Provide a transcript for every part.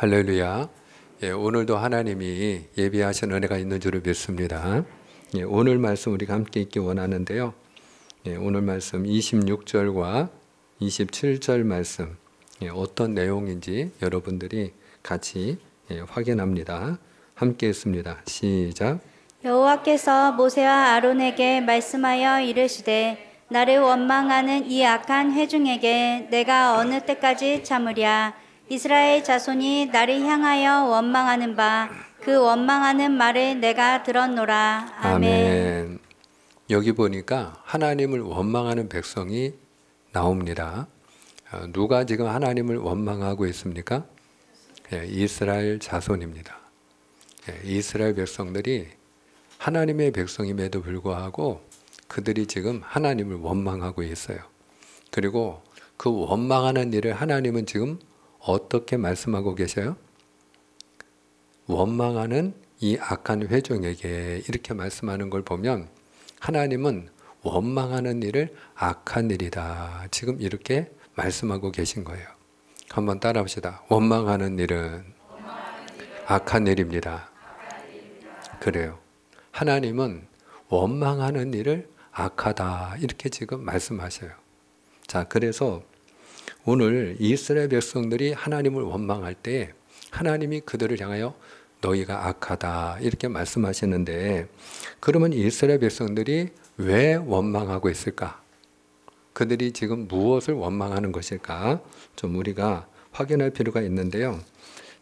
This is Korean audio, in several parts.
할렐루야. 오늘도 하나님이 예비하신 은혜가 있는 줄을 믿습니다. 오늘 말씀 우리가 함께 읽기 원하는데요. 오늘 말씀 26절과 27절 말씀 어떤 내용인지 여러분들이 같이 확인합니다. 함께 읽습니다. 시작. 여호와께서 모세와 아론에게 말씀하여 이르시되 나를 원망하는 이 악한 회중에게 내가 어느 때까지 참으랴. 이스라엘 자손이 나를 향하여 원망하는 바 그 원망하는 말을 내가 들었노라. 아멘. 여기 보니까 하나님을 원망하는 백성이 나옵니다. 누가 지금 하나님을 원망하고 있습니까? 이스라엘 자손입니다. 이스라엘 백성들이 하나님의 백성임에도 불구하고 그들이 지금 하나님을 원망하고 있어요. 그리고 그 원망하는 일을 하나님은 지금 어떻게 말씀하고 계셔요? 원망하는 이 악한 회중에게 이렇게 말씀하는 걸 보면 하나님은 원망하는 일을 악한 일이다. 지금 이렇게 말씀하고 계신 거예요. 한번 따라합시다. 원망하는 일은 악한 일입니다. 그래요. 하나님은 원망하는 일을 악하다. 이렇게 지금 말씀하셔요. 자, 그래서 오늘 이스라엘 백성들이 하나님을 원망할 때 하나님이 그들을 향하여 너희가 악하다 이렇게 말씀하시는데 그러면 이스라엘 백성들이 왜 원망하고 있을까? 그들이 지금 무엇을 원망하는 것일까? 좀 우리가 확인할 필요가 있는데요.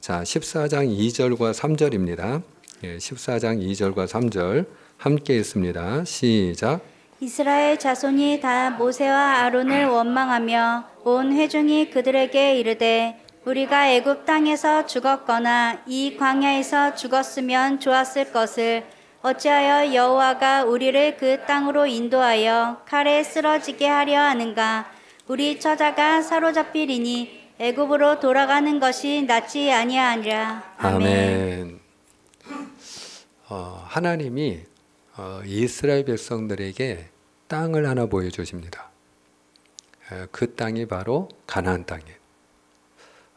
자, 14장 2절과 3절입니다. 14장 2절과 3절 함께 읽습니다. 시작. 이스라엘 자손이 다 모세와 아론을 원망하며 온 회중이 그들에게 이르되 우리가 애굽 땅에서 죽었거나 이 광야에서 죽었으면 좋았을 것을 어찌하여 여호와가 우리를 그 땅으로 인도하여 칼에 쓰러지게 하려 하는가? 우리 처자가 사로잡히리니 애굽으로 돌아가는 것이 낫지 아니하리라. 아멘. 하나님이 이스라엘 백성들에게 땅을 하나 보여주십니다. 그 땅이 바로 가나안 땅이에요.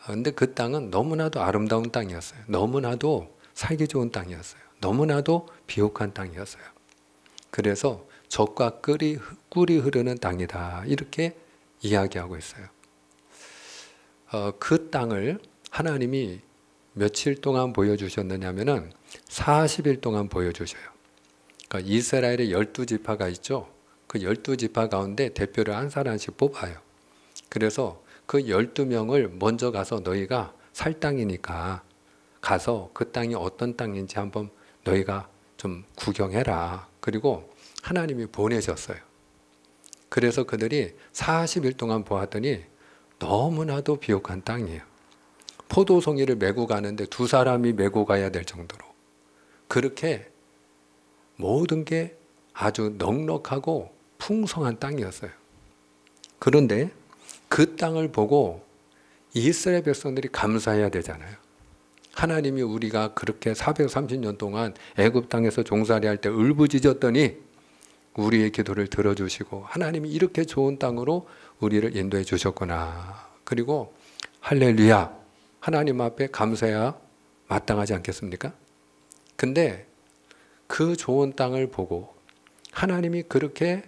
근데 그 땅은 너무나도 아름다운 땅이었어요. 너무나도 살기 좋은 땅이었어요. 너무나도 비옥한 땅이었어요. 그래서 젖과 꿀이 흐르는 땅이다. 이렇게 이야기하고 있어요. 그 땅을 하나님이 며칠 동안 보여주셨느냐면은 40일 동안 보여주셔요. 그러니까 이스라엘의 12지파가 있죠. 그 12지파 가운데 대표를 한 사람씩 뽑아요. 그래서 그 12명을 먼저 가서 너희가 살 땅이니까 가서 그 땅이 어떤 땅인지 한번 너희가 좀 구경해라. 그리고 하나님이 보내셨어요. 그래서 그들이 40일 동안 보았더니 너무나도 비옥한 땅이에요. 포도송이를 메고 가는데 두 사람이 메고 가야 될 정도로 그렇게 모든 게 아주 넉넉하고 풍성한 땅이었어요. 그런데 그 땅을 보고 이스라엘 백성들이 감사해야 되잖아요. 하나님이 우리가 그렇게 430년 동안 애굽 땅에서 종살이 할 때 울부짖었더니 우리의 기도를 들어주시고 하나님이 이렇게 좋은 땅으로 우리를 인도해 주셨구나. 그리고 할렐루야. 하나님 앞에 감사해야 마땅하지 않겠습니까? 근데 그 좋은 땅을 보고 하나님이 그렇게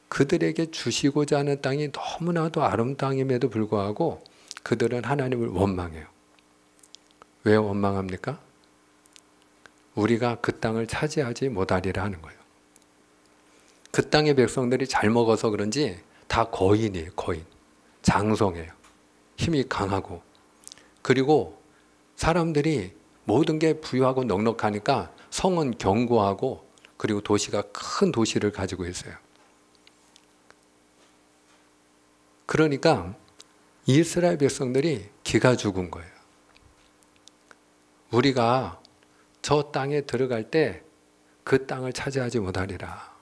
그들에게 주시고자 하는 땅이 너무나도 아름다운 땅임에도 불구하고 그들은 하나님을 원망해요. 왜 원망합니까? 우리가 그 땅을 차지하지 못하리라 하는 거예요. 그 땅의 백성들이 잘 먹어서 그런지 다 거인이에요. 거인. 장성해요. 힘이 강하고 그리고 사람들이 모든 게 부유하고 넉넉하니까 성은 견고하고 그리고 도시가 큰 도시를 가지고 있어요. 그러니까 이스라엘 백성들이 기가 죽은 거예요. 우리가 저 땅에 들어갈 때 그 땅을 차지하지 못하리라.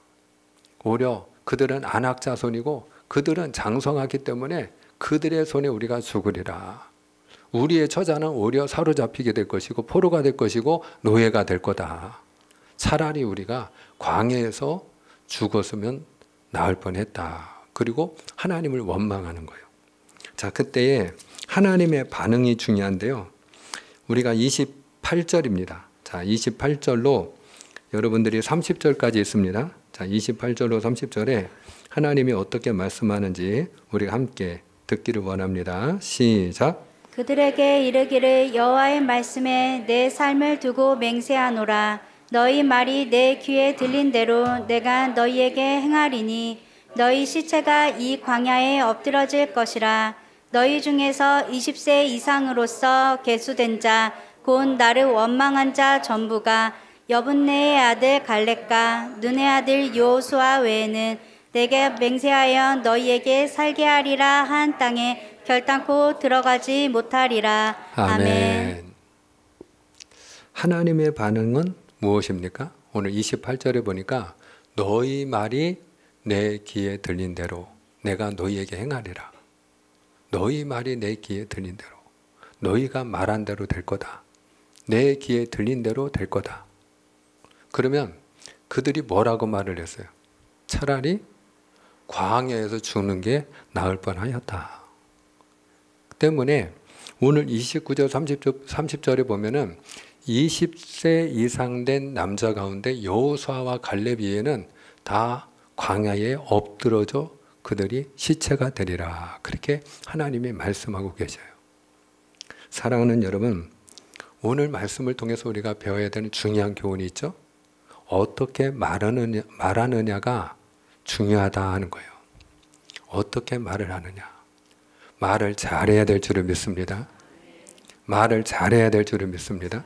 오히려 그들은 안악 자손이고 그들은 장성하기 때문에 그들의 손에 우리가 죽으리라. 우리의 처자는 오히려 사로잡히게 될 것이고 포로가 될 것이고 노예가 될 거다. 차라리 우리가 광야에서 죽었으면 나을 뻔했다. 그리고 하나님을 원망하는 거예요. 자, 그때에 하나님의 반응이 중요한데요. 우리가 28절입니다. 자, 28절로 여러분들이 30절까지 있습니다. 자, 28절로 30절에 하나님이 어떻게 말씀하는지 우리가 함께 듣기를 원합니다. 시작. 그들에게 이르기를 여호와의 말씀에 내 삶을 두고 맹세하노라. 너희 말이 내 귀에 들린 대로 내가 너희에게 행하리니 너희 시체가 이 광야에 엎드러질 것이라. 너희 중에서 20세 이상으로서 계수된 자 곧 나를 원망한 자 전부가 여분네의 아들 갈렙과 눈의 아들 여호수아 외에는 내게 맹세하여 너희에게 살게 하리라 한 땅에 결단코 들어가지 못하리라. 아멘. 하나님의 반응은 무엇입니까? 오늘 28절에 보니까 너희 말이 내 귀에 들린 대로 내가 너희에게 행하리라. 너희 말이 내 귀에 들린 대로 너희가 말한 대로 될 거다. 내 귀에 들린 대로 될 거다. 그러면 그들이 뭐라고 말을 했어요? 차라리 광야에서 죽는 게 나을 뻔하였다. 때문에 오늘 29절 30절에 보면은 20세 이상 된 남자 가운데 여호수아와 갈렙 외에는 다 광야에 엎드러져 그들이 시체가 되리라. 그렇게 하나님이 말씀하고 계셔요. 사랑하는 여러분, 오늘 말씀을 통해서 우리가 배워야 되는 중요한 교훈이 있죠. 어떻게 말하느냐가 중요하다 하는 거예요. 어떻게 말을 하느냐. 말을 잘해야 될 줄을 믿습니다. 말을 잘해야 될 줄을 믿습니다.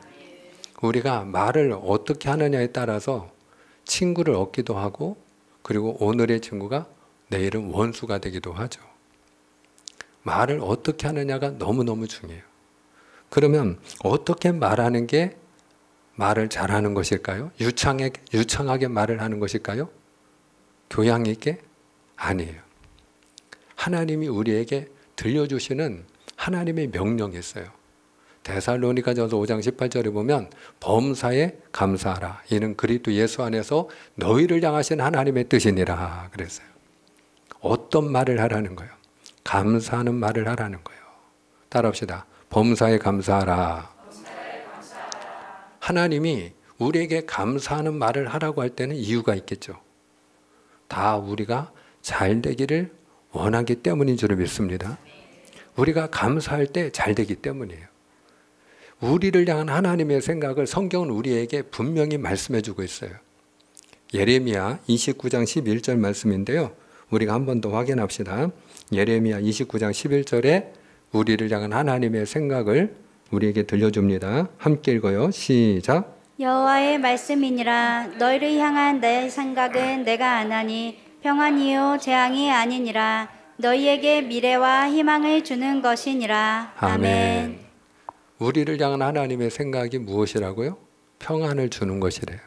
우리가 말을 어떻게 하느냐에 따라서 친구를 얻기도 하고 그리고 오늘의 친구가 내일은 원수가 되기도 하죠. 말을 어떻게 하느냐가 너무너무 중요해요. 그러면 어떻게 말하는 게 말을 잘하는 것일까요? 유창하게 말을 하는 것일까요? 교양 있게? 아니에요. 하나님이 우리에게 들려주시는 하나님의 명령이 있어요. 데살로니가전서 5장 18절에 보면 범사에 감사하라. 이는 그리스도 예수 안에서 너희를 향하신 하나님의 뜻이니라 그랬어요. 어떤 말을 하라는 거예요? 감사하는 말을 하라는 거예요. 따라합시다. 범사에 감사하라. 하나님이 우리에게 감사하는 말을 하라고 할 때는 이유가 있겠죠. 다 우리가 잘 되기를 원하기 때문인 줄 믿습니다. 우리가 감사할 때 잘 되기 때문이에요. 우리를 향한 하나님의 생각을 성경은 우리에게 분명히 말씀해 주고 있어요. 예레미야 29장 11절 말씀인데요. 우리가 한 번 더 확인합시다. 예레미야 29장 11절에 우리를 향한 하나님의 생각을 우리에게 들려줍니다. 함께 읽어요. 시작. 여호와의 말씀이니라. 너희를 향한 내 생각은 내가 아나니 평안이요 재앙이 아니니라. 너희에게 미래와 희망을 주는 것이니라. 아멘. 우리를 향한 하나님의 생각이 무엇이라고요? 평안을 주는 것이래요.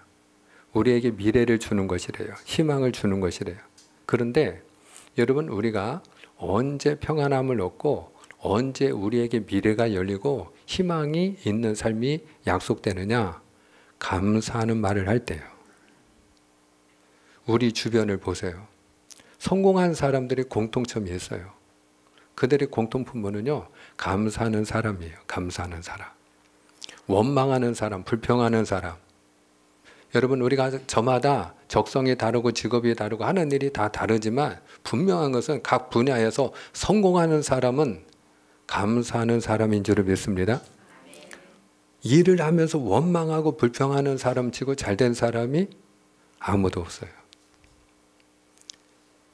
우리에게 미래를 주는 것이래요. 희망을 주는 것이래요. 그런데 여러분, 우리가 언제 평안함을 얻고 언제 우리에게 미래가 열리고 희망이 있는 삶이 약속되느냐? 감사하는 말을 할 때요. 우리 주변을 보세요. 성공한 사람들이 공통점이 있어요. 그들의 공통분모는요, 감사하는 사람이에요. 감사하는 사람. 원망하는 사람, 불평하는 사람. 여러분, 우리가 저마다 적성이 다르고 직업이 다르고 하는 일이 다 다르지만 분명한 것은 각 분야에서 성공하는 사람은 감사하는 사람인 줄을 믿습니다. 일을 하면서 원망하고 불평하는 사람 치고 잘된 사람이 아무도 없어요.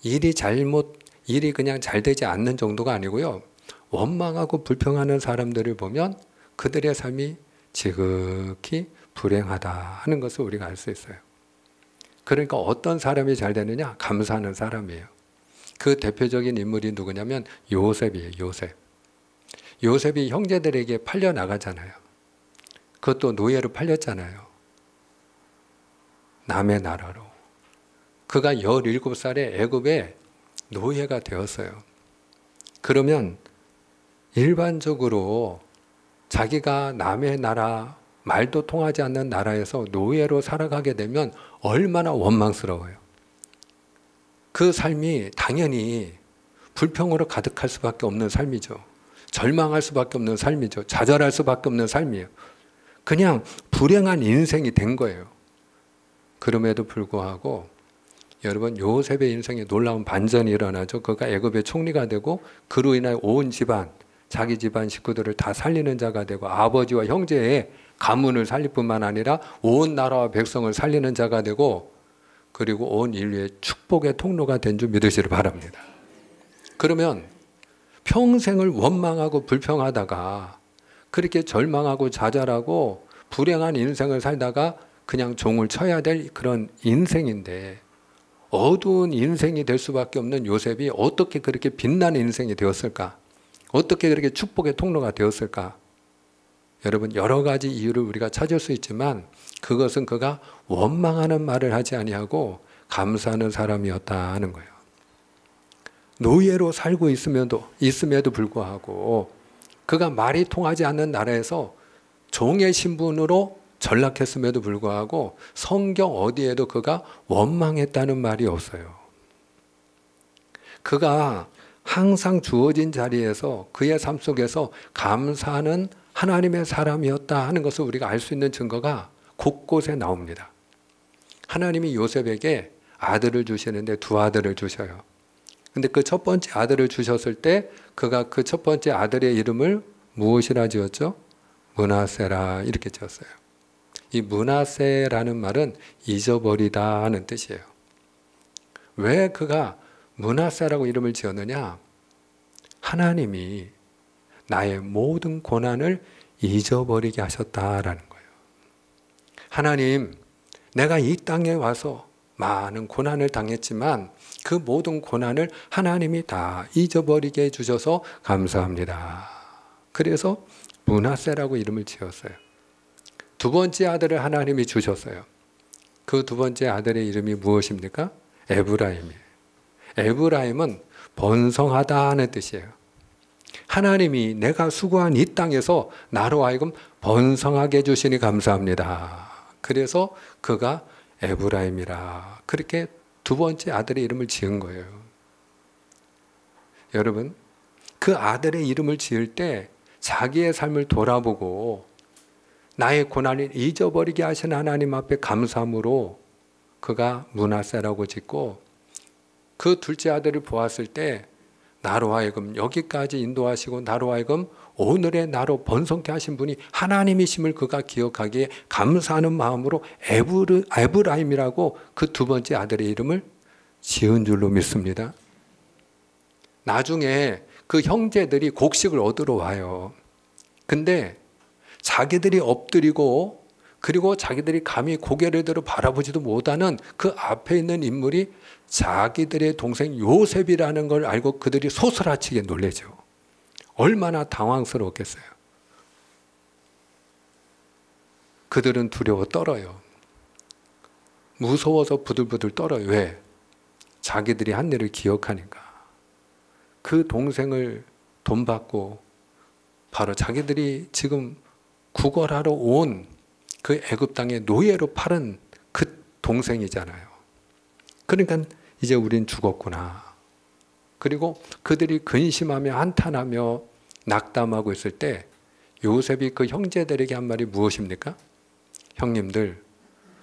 일이 그냥 잘 되지 않는 정도가 아니고요. 원망하고 불평하는 사람들을 보면 그들의 삶이 지극히 불행하다 하는 것을 우리가 알 수 있어요. 그러니까 어떤 사람이 잘 되느냐? 감사하는 사람이에요. 그 대표적인 인물이 누구냐면 요셉이에요. 요셉이 형제들에게 팔려 나가잖아요. 그것도 노예로 팔렸잖아요. 남의 나라로. 그가 17살에 애굽에 노예가 되었어요. 그러면 일반적으로 자기가 남의 나라, 말도 통하지 않는 나라에서 노예로 살아가게 되면 얼마나 원망스러워요. 그 삶이 당연히 불평으로 가득할 수밖에 없는 삶이죠. 절망할 수밖에 없는 삶이죠. 좌절할 수밖에 없는 삶이에요. 그냥 불행한 인생이 된 거예요. 그럼에도 불구하고 여러분, 요셉의 인생에 놀라운 반전이 일어나죠. 그가 애굽의 총리가 되고 그로 인하여 온 집안, 자기 집안 식구들을 다 살리는 자가 되고 아버지와 형제의 가문을 살릴 뿐만 아니라 온 나라와 백성을 살리는 자가 되고 그리고 온 인류의 축복의 통로가 된 줄 믿으시길 바랍니다. 그러면 평생을 원망하고 불평하다가 그렇게 절망하고 좌절하고 불행한 인생을 살다가 그냥 종을 쳐야 될 그런 인생인데 어두운 인생이 될 수밖에 없는 요셉이 어떻게 그렇게 빛나는 인생이 되었을까? 어떻게 그렇게 축복의 통로가 되었을까? 여러분, 여러 가지 이유를 우리가 찾을 수 있지만 그것은 그가 원망하는 말을 하지 아니하고 감사하는 사람이었다 하는 거예요. 노예로 살고 있음에도 불구하고 그가 말이 통하지 않는 나라에서 종의 신분으로 전락했음에도 불구하고 성경 어디에도 그가 원망했다는 말이 없어요. 그가 항상 주어진 자리에서 그의 삶 속에서 감사하는 하나님의 사람이었다 하는 것을 우리가 알 수 있는 증거가 곳곳에 나옵니다. 하나님이 요셉에게 아들을 주시는데 두 아들을 주셔요. 근데 그 첫 번째 아들을 주셨을 때 그가 그 첫 번째 아들의 이름을 무엇이라 지었죠? 므낫세라 이렇게 지었어요. 이 므낫세라는 말은 잊어버리다 하는 뜻이에요. 왜 그가 므낫세라고 이름을 지었느냐? 하나님이 나의 모든 고난을 잊어버리게 하셨다라는 거예요. 하나님, 내가 이 땅에 와서 많은 고난을 당했지만 그 모든 고난을 하나님이 다 잊어버리게 해주셔서 감사합니다. 그래서 므낫세라고 이름을 지었어요. 두 번째 아들을 하나님이 주셨어요. 그 두 번째 아들의 이름이 무엇입니까? 에브라임이에요. 에브라임은 번성하다 하는 뜻이에요. 하나님이 내가 수고한 이 땅에서 나로 하여금 번성하게 해주시니 감사합니다. 그래서 그가 에브라임이라 그렇게 두 번째 아들의 이름을 지은 거예요. 여러분, 그 아들의 이름을 지을 때 자기의 삶을 돌아보고 나의 고난을 잊어버리게 하신 하나님 앞에 감사함으로 그가 므낫세라고 짓고 그 둘째 아들을 보았을 때 나로 하여금 여기까지 인도하시고 나로 하여금 오늘의 나로 번성케 하신 분이 하나님이심을 그가 기억하기에 감사하는 마음으로 에브라임이라고 그 두 번째 아들의 이름을 지은 줄로 믿습니다. 나중에 그 형제들이 곡식을 얻으러 와요. 근데 자기들이 엎드리고 그리고 자기들이 감히 고개를 들어 바라보지도 못하는 그 앞에 있는 인물이 자기들의 동생 요셉이라는 걸 알고 그들이 소스라치게 놀라죠. 얼마나 당황스러웠겠어요. 그들은 두려워 떨어요. 무서워서 부들부들 떨어요. 왜? 자기들이 한 일을 기억하니까. 그 동생을 돈 받고 바로 자기들이 지금 구걸하러 온 그 애굽 땅에 노예로 팔은 그 동생이잖아요. 그러니까 이제 우린 죽었구나. 그리고 그들이 근심하며 한탄하며 낙담하고 있을 때 요셉이 그 형제들에게 한 말이 무엇입니까? 형님들,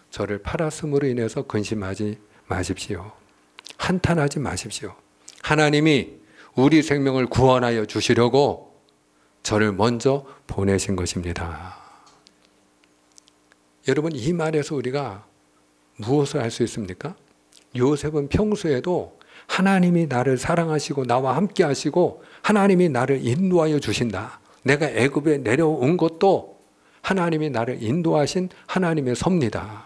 저를 팔았음으로 인해서 근심하지 마십시오. 한탄하지 마십시오. 하나님이 우리 생명을 구원하여 주시려고 저를 먼저 보내신 것입니다. 여러분, 이 말에서 우리가 무엇을 알 수 있습니까? 요셉은 평소에도 하나님이 나를 사랑하시고 나와 함께 하시고 하나님이 나를 인도하여 주신다. 내가 애굽에 내려온 것도 하나님이 나를 인도하신 하나님의 섭니다.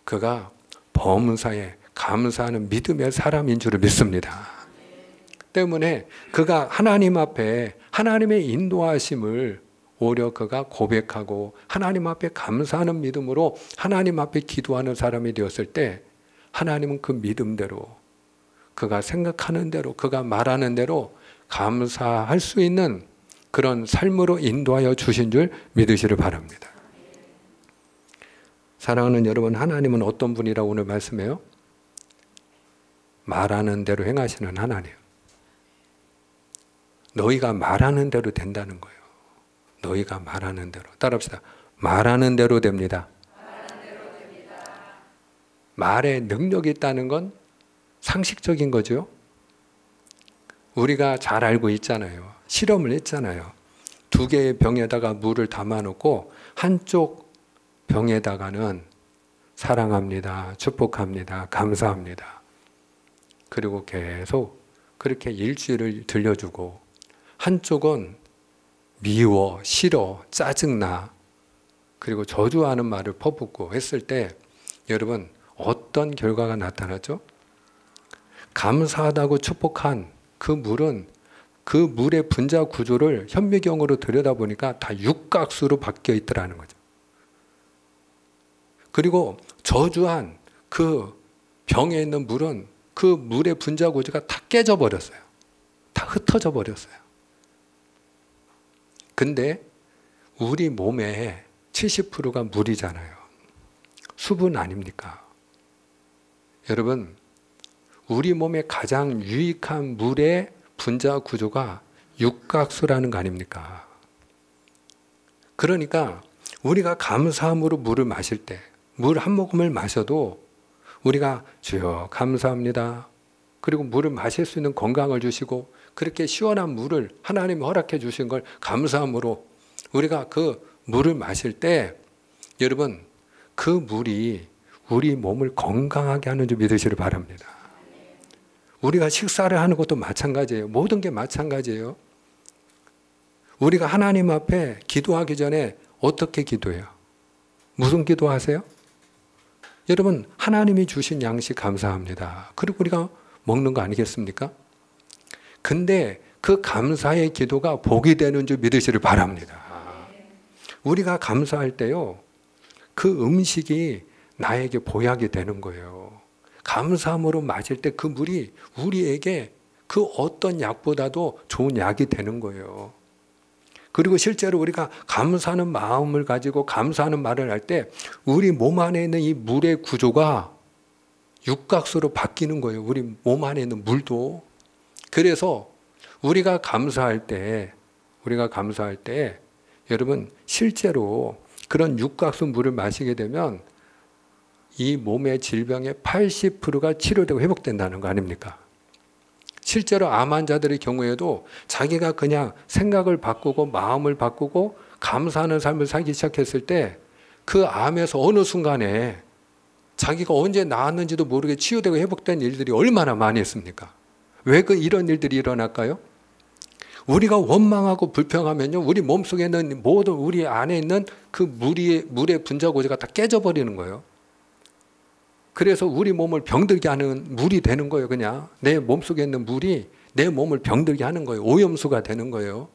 그가 범사에 감사하는 믿음의 사람인 줄을 믿습니다. 때문에 그가 하나님 앞에 하나님의 인도하심을 오히려 그가 고백하고 하나님 앞에 감사하는 믿음으로 하나님 앞에 기도하는 사람이 되었을 때 하나님은 그 믿음대로 그가 생각하는 대로 그가 말하는 대로 감사할 수 있는 그런 삶으로 인도하여 주신 줄 믿으시길 바랍니다. 사랑하는 여러분, 하나님은 어떤 분이라고 오늘 말씀해요? 말하는 대로 행하시는 하나님. 너희가 말하는 대로 된다는 거예요. 너희가 말하는 대로. 따라합시다. 말하는 대로 됩니다. 말에 능력이 있다는 건 상식적인 거죠. 우리가 잘 알고 있잖아요. 실험을 했잖아요. 2개의 병에다가 물을 담아놓고 한쪽 병에다가는 사랑합니다, 축복합니다, 감사합니다. 그리고 계속 그렇게 일주일을 들려주고, 한쪽은 미워, 싫어, 짜증나, 그리고 저주하는 말을 퍼붓고 했을 때 여러분 어떤 결과가 나타났죠? 감사하다고 축복한 그 물은 그 물의 분자 구조를 현미경으로 들여다보니까 다 육각수로 바뀌어 있더라는 거죠. 그리고 저주한 그 병에 있는 물은 그 물의 분자 구조가 다 깨져 버렸어요. 다 흩어져 버렸어요. 근데 우리 몸의 70%가 물이잖아요. 수분 아닙니까? 여러분, 우리 몸에 가장 유익한 물의 분자 구조가 육각수라는 거 아닙니까? 그러니까 우리가 감사함으로 물을 마실 때, 물 한 모금을 마셔도 우리가 주여 감사합니다. 그리고 물을 마실 수 있는 건강을 주시고, 그렇게 시원한 물을 하나님이 허락해 주신 걸 감사함으로 우리가 그 물을 마실 때, 여러분 그 물이 우리 몸을 건강하게 하는 줄 믿으시길 바랍니다. 우리가 식사를 하는 것도 마찬가지예요. 모든 게 마찬가지예요. 우리가 하나님 앞에 기도하기 전에 어떻게 기도해요? 무슨 기도하세요? 여러분, 하나님이 주신 양식 감사합니다. 그리고 우리가 먹는 거 아니겠습니까? 근데 그 감사의 기도가 복이 되는 줄 믿으시길 바랍니다. 우리가 감사할 때요, 그 음식이 나에게 보약이 되는 거예요. 감사함으로 마실 때 그 물이 우리에게 그 어떤 약보다도 좋은 약이 되는 거예요. 그리고 실제로 우리가 감사하는 마음을 가지고 감사하는 말을 할 때 우리 몸 안에 있는 이 물의 구조가 육각수로 바뀌는 거예요. 우리 몸 안에 있는 물도. 그래서 우리가 감사할 때 여러분 실제로 그런 육각수 물을 마시게 되면 이 몸의 질병의 80%가 치료되고 회복된다는 거 아닙니까? 실제로 암 환자들의 경우에도 자기가 그냥 생각을 바꾸고 마음을 바꾸고 감사하는 삶을 살기 시작했을 때 그 암에서 어느 순간에 자기가 언제 나았는지도 모르게 치유되고 회복된 일들이 얼마나 많이 있습니까? 왜 이런 일들이 일어날까요? 우리가 원망하고 불평하면요, 우리 몸속에 있는 모든 우리 안에 있는 그 물의 분자 구조가 다 깨져버리는 거예요. 그래서 우리 몸을 병들게 하는 물이 되는 거예요. 그냥 내 몸속에 있는 물이 내 몸을 병들게 하는 거예요. 오염수가 되는 거예요.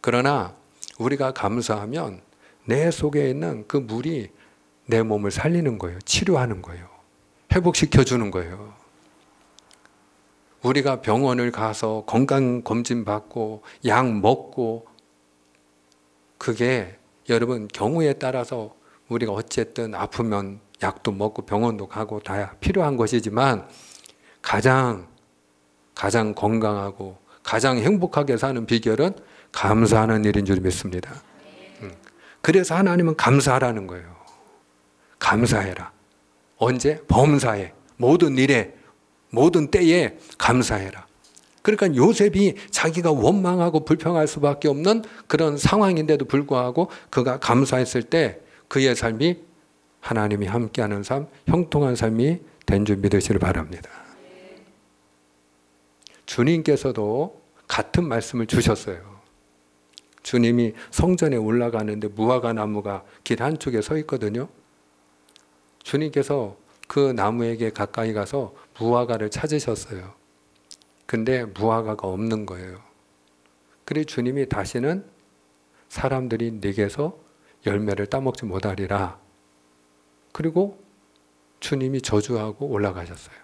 그러나 우리가 감사하면 내 속에 있는 그 물이 내 몸을 살리는 거예요. 치료하는 거예요. 회복시켜 주는 거예요. 우리가 병원을 가서 건강검진 받고 약 먹고, 그게 여러분 경우에 따라서 우리가 어쨌든 아프면 약도 먹고 병원도 가고 다 필요한 것이지만 가장 건강하고 가장 행복하게 사는 비결은 감사하는 일인 줄 믿습니다. 그래서 하나님은 감사하라는 거예요. 감사해라. 언제? 범사에, 모든 일에, 모든 때에 감사해라. 그러니까 요셉이 자기가 원망하고 불평할 수밖에 없는 그런 상황인데도 불구하고 그가 감사했을 때 그의 삶이 하나님이 함께하는 삶, 형통한 삶이 된 줄 믿으시길 바랍니다. 주님께서도 같은 말씀을 주셨어요. 주님이 성전에 올라가는데 무화과 나무가 길 한쪽에 서 있거든요. 주님께서 그 나무에게 가까이 가서 무화과를 찾으셨어요. 근데 무화과가 없는 거예요. 그래서 주님이 다시는 사람들이 네게서 열매를 따먹지 못하리라. 그리고 주님이 저주하고 올라가셨어요.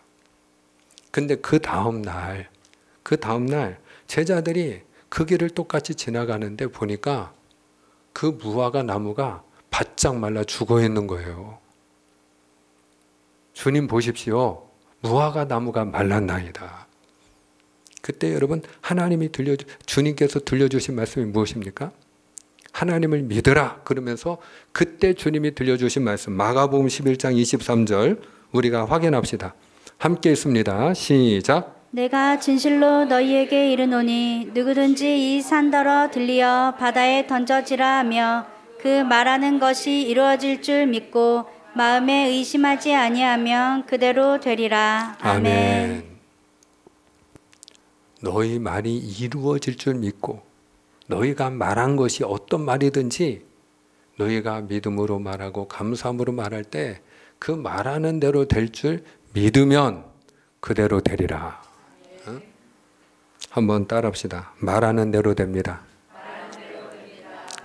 근데 그 다음날 제자들이 그 길을 똑같이 지나가는데 보니까 그 무화과 나무가 바짝 말라 죽어 있는 거예요. 주님 보십시오. 무화과 나무가 말랐나이다. 그때 여러분 주님께서 들려주신 말씀이 무엇입니까? 하나님을 믿으라 그러면서 그때 주님이 들려주신 말씀 마가복음 11장 23절 우리가 확인합시다. 함께 있습니다. 시작. 내가 진실로 너희에게 이르노니 누구든지 이 산더러 들리어 바다에 던져지라 하며 그 말하는 것이 이루어질 줄 믿고 마음에 의심하지 아니하면 그대로 되리라. 아멘. 너희 말이 이루어질 줄 믿고 너희가 말한 것이 어떤 말이든지 너희가 믿음으로 말하고 감사함으로 말할 때 그 말하는 대로 될 줄 믿으면 그대로 되리라. 한번 따라합시다. 말하는 대로 됩니다.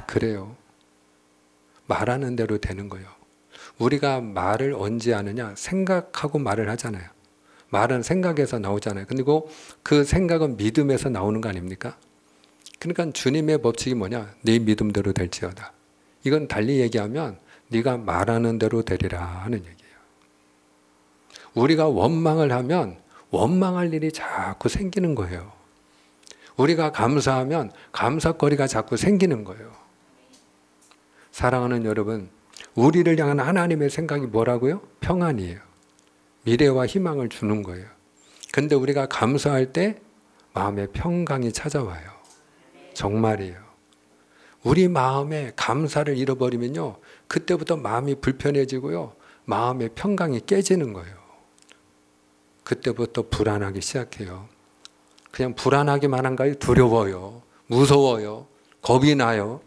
그래요. 말하는 대로 되는 거예요. 우리가 말을 언제 하느냐? 생각하고 말을 하잖아요. 말은 생각에서 나오잖아요. 그리고 그 생각은 믿음에서 나오는 거 아닙니까? 그러니까 주님의 법칙이 뭐냐? 네 믿음대로 될지어다. 이건 달리 얘기하면 네가 말하는 대로 되리라 하는 얘기예요. 우리가 원망을 하면 원망할 일이 자꾸 생기는 거예요. 우리가 감사하면 감사거리가 자꾸 생기는 거예요. 사랑하는 여러분, 우리를 향한 하나님의 생각이 뭐라고요? 평안이에요. 미래와 희망을 주는 거예요. 근데 우리가 감사할 때 마음에 평강이 찾아와요. 정말이에요. 우리 마음에 감사를 잃어버리면요, 그때부터 마음이 불편해지고요, 마음의 평강이 깨지는 거예요. 그때부터 불안하기 시작해요. 그냥 불안하기만 한가요? 두려워요. 무서워요. 겁이 나요.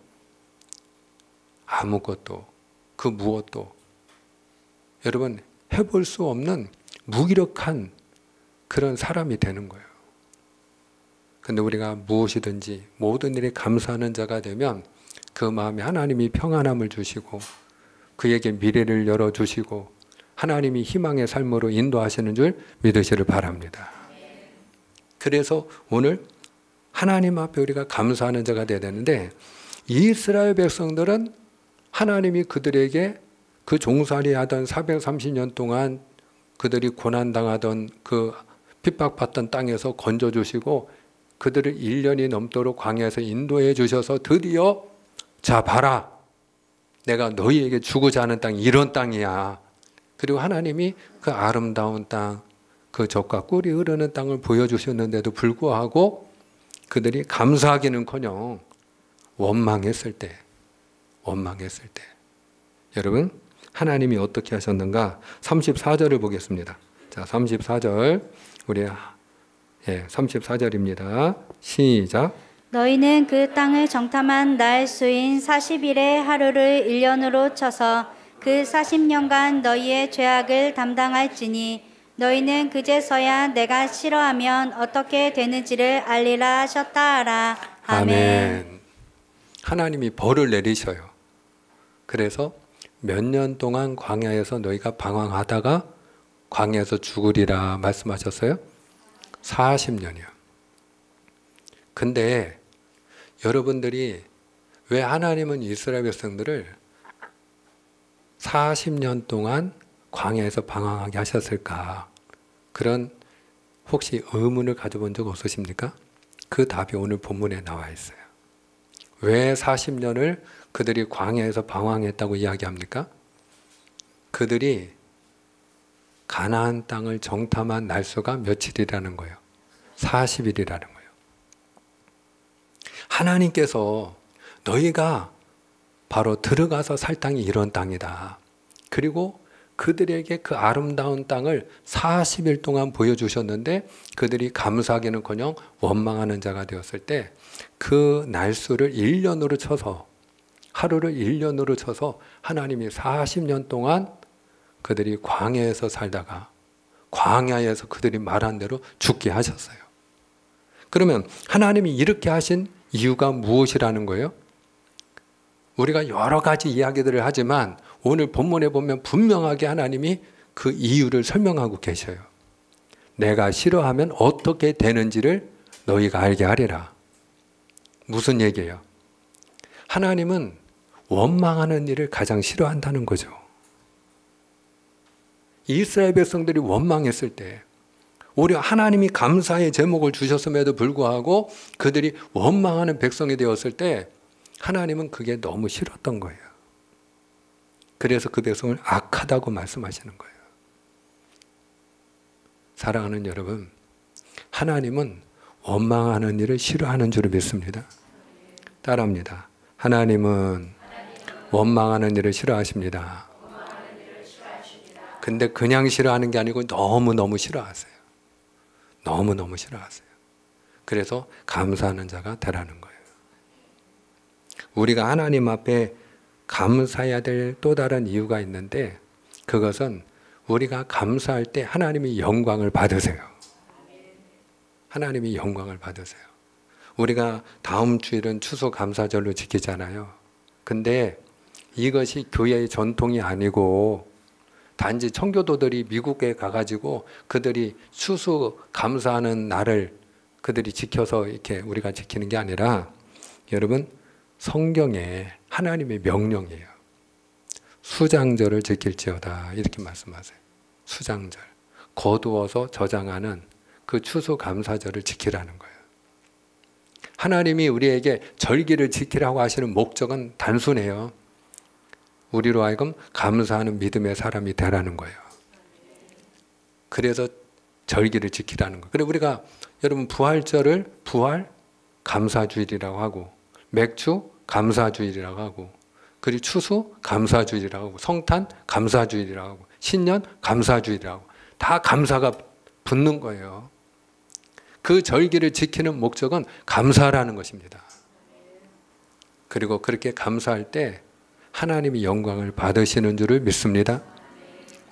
아무것도, 그 무엇도 여러분 해볼 수 없는 무기력한 그런 사람이 되는 거예요. 근데 우리가 무엇이든지 모든 일에 감사하는 자가 되면 그 마음에 하나님이 평안함을 주시고 그에게 미래를 열어주시고 하나님이 희망의 삶으로 인도하시는 줄 믿으시를 바랍니다. 그래서 오늘 하나님 앞에 우리가 감사하는 자가 되어야 되는데, 이스라엘 백성들은 하나님이 그들에게 그 종살이하던 430년 동안 그들이 고난당하던 그 핍박받던 땅에서 건져주시고 그들을 1년이 넘도록 광야에서 인도해 주셔서 드디어 자 봐라, 내가 너희에게 주고자 하는 땅이 이런 땅이야. 그리고 하나님이 그 아름다운 땅, 그 젖과 꿀이 흐르는 땅을 보여주셨는데도 불구하고 그들이 감사하기는커녕 원망했을 때 여러분 하나님이 어떻게 하셨는가? 34절을 보겠습니다. 자, 34절 우리 34절입니다. 시작. 너희는 그 땅을 정탐한 날 수인 40일의 하루를 1년으로 쳐서 그 40년간 너희의 죄악을 담당할지니 너희는 그제서야 내가 싫어하면 어떻게 되는지를 알리라 하셨다 하라. 아멘. 하나님이 벌을 내리셔요. 그래서 몇 년 동안 광야에서 너희가 방황하다가 광야에서 죽으리라 말씀하셨어요? 40년이요. 근데 여러분들이 왜 하나님은 이스라엘 백성들을 40년 동안 광야에서 방황하게 하셨을까? 그런 혹시 의문을 가져본 적 없으십니까? 그 답이 오늘 본문에 나와 있어요. 왜 40년을 그들이 광야에서 방황했다고 이야기합니까? 그들이 가나안 땅을 정탐한 날수가 며칠이라는 거예요. 40일이라는 거예요. 하나님께서 너희가 바로 들어가서 살 땅이 이런 땅이다. 그리고 그들에게 그 아름다운 땅을 40일 동안 보여주셨는데 그들이 감사하기는커녕 원망하는 자가 되었을 때 그 날수를 1년으로 쳐서, 하루를 1년으로 쳐서 하나님이 40년 동안 그들이 광야에서 살다가 광야에서 그들이 말한 대로 죽게 하셨어요. 그러면 하나님이 이렇게 하신 이유가 무엇이라는 거예요? 우리가 여러 가지 이야기들을 하지만 오늘 본문에 보면 분명하게 하나님이 그 이유를 설명하고 계셔요. 내가 싫어하면 어떻게 되는지를 너희가 알게 하리라. 무슨 얘기예요? 하나님은 원망하는 일을 가장 싫어한다는 거죠. 이스라엘 백성들이 원망했을 때 오히려 하나님이 감사의 제목을 주셨음에도 불구하고 그들이 원망하는 백성이 되었을 때 하나님은 그게 너무 싫었던 거예요. 그래서 그 백성을 악하다고 말씀하시는 거예요. 사랑하는 여러분, 하나님은 원망하는 일을 싫어하는 줄 믿습니다. 따라합니다. 하나님은 원망하는 일을 싫어하십니다. 근데 그냥 싫어하는 게 아니고 너무너무 싫어하세요. 너무너무 싫어하세요. 그래서 감사하는 자가 되라는 거예요. 우리가 하나님 앞에 감사해야 될 또 다른 이유가 있는데 그것은 우리가 감사할 때 하나님이 영광을 받으세요. 하나님이 영광을 받으세요. 우리가 다음 주일은 추수감사절로 지키잖아요. 근데 이것이 교회의 전통이 아니고 단지 청교도들이 미국에 가가지고 그들이 추수감사하는 날을 그들이 지켜서 이렇게 우리가 지키는 게 아니라 여러분 성경에 하나님의 명령이에요. 수장절을 지킬지어다 이렇게 말씀하세요. 수장절. 거두어서 저장하는 그 추수감사절을 지키라는 거예요. 하나님이 우리에게 절기를 지키라고 하시는 목적은 단순해요. 우리로 하여금 감사하는 믿음의 사람이 되라는 거예요. 그래서 절기를 지키라는 거예요. 그래서 우리가 여러분 부활절을 부활 감사주일이라고 하고 맥주 감사주일이라고 하고 그리고 추수 감사주일이라고 하고 성탄 감사주일이라고 하고 신년 감사주일이라고 다 감사가 붙는 거예요. 그 절기를 지키는 목적은 감사라는 것입니다. 그리고 그렇게 감사할 때 하나님이 영광을 받으시는 줄을 믿습니다.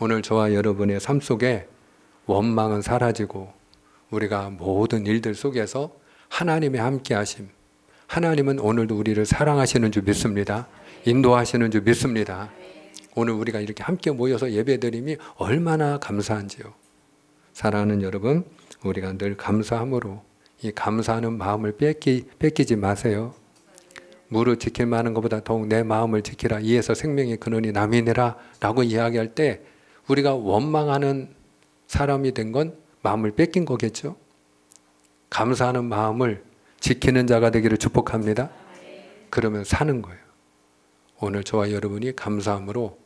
오늘 저와 여러분의 삶 속에 원망은 사라지고 우리가 모든 일들 속에서 하나님의 함께하심, 하나님은 오늘도 우리를 사랑하시는 줄 믿습니다. 인도하시는 줄 믿습니다. 오늘 우리가 이렇게 함께 모여서 예배드림이 얼마나 감사한지요. 사랑하는 여러분, 우리가 늘 감사함으로 이 감사하는 마음을 뺏기지 마세요. 무릇 지킬 만한 것보다 더욱 내 마음을 지키라. 이에서 생명의 근원이 남이니라 라고 이야기할 때 우리가 원망하는 사람이 된 건 마음을 뺏긴 거겠죠. 감사하는 마음을 지키는 자가 되기를 축복합니다. 그러면 사는 거예요. 오늘 저와 여러분이 감사함으로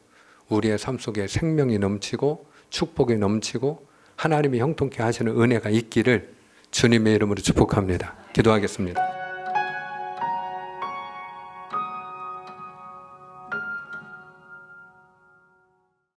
우리의 삶 속에 생명이 넘치고 축복이 넘치고 하나님이 형통케 하시는 은혜가 있기를 주님의 이름으로 축복합니다. 기도하겠습니다.